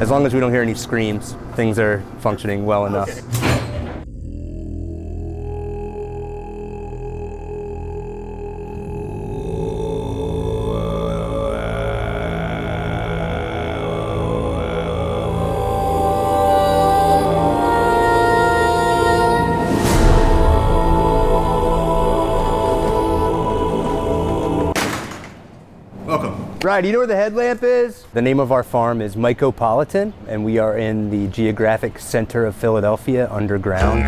As long as we don't hear any screams, things are functioning well enough. Okay. Right, do you know where the headlamp is? The name of our farm is Mycopolitan, and we are in the geographic center of Philadelphia, underground.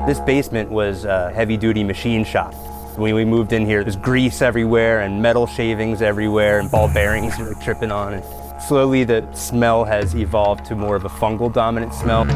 This basement was a heavy-duty machine shop. When we moved in here, there's grease everywhere and metal shavings everywhere and ball bearings were tripping on it. Slowly, the smell has evolved to more of a fungal dominant smell.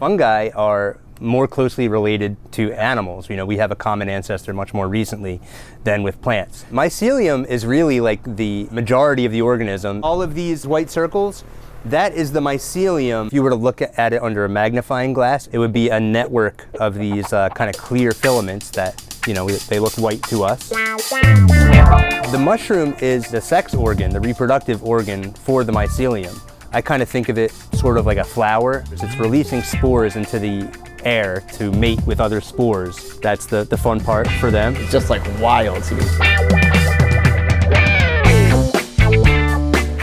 Fungi are more closely related to animals. You know, we have a common ancestor much more recently than with plants. Mycelium is really like the majority of the organism. All of these white circles, that is the mycelium. If you were to look at it under a magnifying glass, it would be a network of these kind of clear filaments that, you know, they look white to us. The mushroom is the sex organ, the reproductive organ for the mycelium. I kind of think of it sort of like a flower. It's releasing spores into the air to mate with other spores. That's the fun part for them. It's just like wild to me.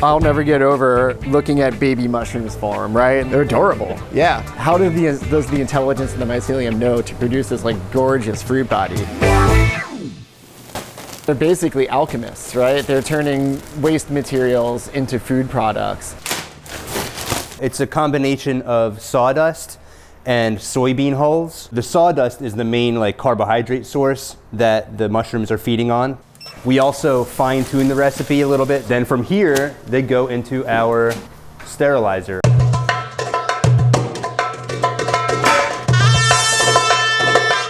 I'll never get over looking at baby mushrooms farm, right? They're adorable. Yeah. How does the intelligence in the mycelium know to produce this like gorgeous fruit body? They're basically alchemists, right? They're turning waste materials into food products. It's a combination of sawdust and soybean hulls. The sawdust is the main like carbohydrate source that the mushrooms are feeding on. We also fine-tune the recipe a little bit. Then from here, they go into our sterilizer.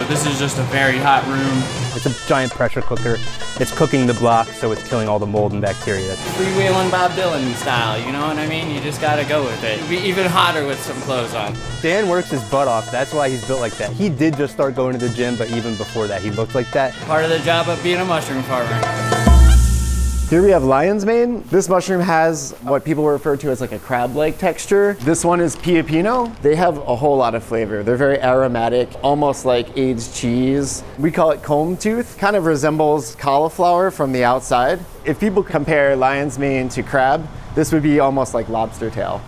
This is just a very hot room. It's a giant pressure cooker. It's cooking the block, so it's killing all the mold and bacteria. Freewheeling Bob Dylan style, you know what I mean? You just gotta go with it. It'd be even hotter with some clothes on. Dan works his butt off. That's why he's built like that. He did just start going to the gym, but even before that, he looked like that. Part of the job of being a mushroom farmer. Here we have lion's mane. This mushroom has what people refer to as like a crab-like texture. This one is piopino. They have a whole lot of flavor. They're very aromatic, almost like aged cheese. We call it comb tooth. Kind of resembles cauliflower from the outside. If people compare lion's mane to crab, this would be almost like lobster tail.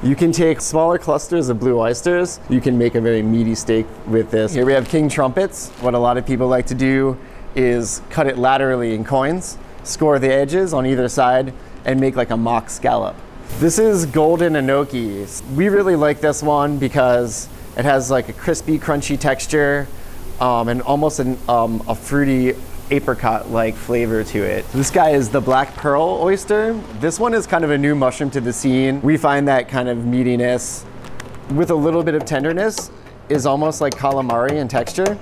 You can take smaller clusters of blue oysters. You can make a very meaty steak with this. Here we have king trumpets. What a lot of people like to do is cut it laterally in coins, score the edges on either side, and make like a mock scallop. This is golden enoki. We really like this one because it has like a crispy, crunchy texture and almost a fruity apricot-like flavor to it. This guy is the black pearl oyster. This one is kind of a new mushroom to the scene. We find that kind of meatiness with a little bit of tenderness is almost like calamari in texture.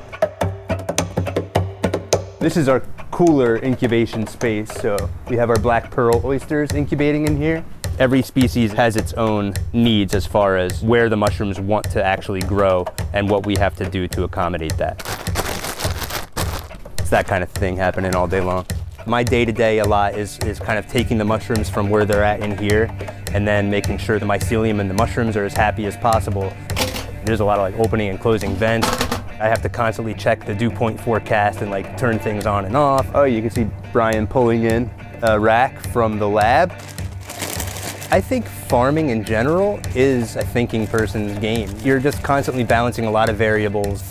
This is our cooler incubation space. So we have our black pearl oysters incubating in here. Every species has its own needs as far as where the mushrooms want to actually grow and what we have to do to accommodate that. It's that kind of thing happening all day long. My day-to-day a lot is kind of taking the mushrooms from where they're at in here and then making sure the mycelium and the mushrooms are as happy as possible. There's a lot of like opening and closing vents. I have to constantly check the dew point forecast and like turn things on and off. Oh, you can see Brian pulling in a rack from the lab. I think farming in general is a thinking person's game. You're just constantly balancing a lot of variables.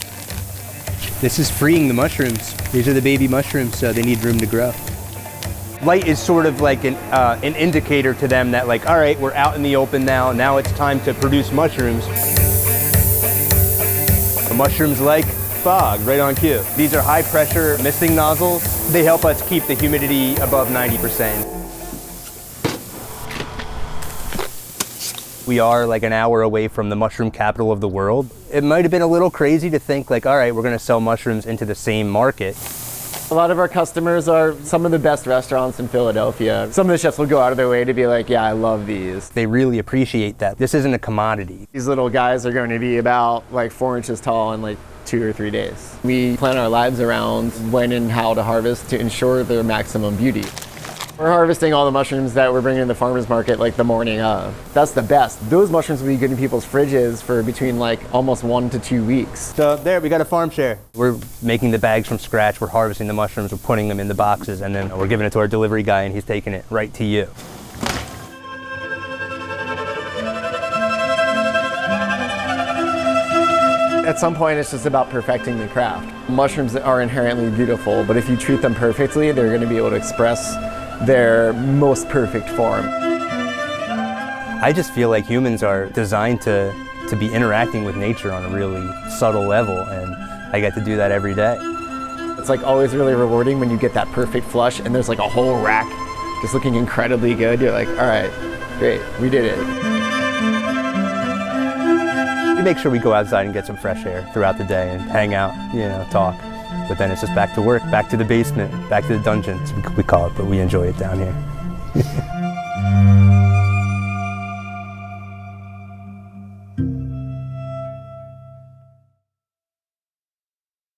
This is freeing the mushrooms. These are the baby mushrooms, so they need room to grow. Light is sort of like an indicator to them that like, all right, we're out in the open now. Now it's time to produce mushrooms. The mushrooms like fog, right on cue. These are high pressure misting nozzles. They help us keep the humidity above 90%. We are like an hour away from the mushroom capital of the world. It might have been a little crazy to think like, all right, we're gonna sell mushrooms into the same market. A lot of our customers are some of the best restaurants in Philadelphia. Some of the chefs will go out of their way to be like, yeah, I love these. They really appreciate that. This isn't a commodity. These little guys are going to be about like 4 inches tall in like 2 or 3 days. We plan our lives around when and how to harvest to ensure their maximum beauty. We're harvesting all the mushrooms that we're bringing to the farmer's market like the morning of. That's the best. Those mushrooms will be good in people's fridges for between like almost 1 to 2 weeks. So there, we got a farm share. We're making the bags from scratch, we're harvesting the mushrooms, we're putting them in the boxes, and then we're giving it to our delivery guy and he's taking it right to you. At some point, it's just about perfecting the craft. Mushrooms are inherently beautiful, but if you treat them perfectly, they're going to be able to express their most perfect form. I just feel like humans are designed to be interacting with nature on a really subtle level, and I get to do that every day. It's like always really rewarding when you get that perfect flush and there's like a whole rack just looking incredibly good. You're like, all right, great, we did it. We make sure we go outside and get some fresh air throughout the day and hang out, talk. But then it's just back to work, back to the basement, back to the dungeons, we call it, but we enjoy it down here.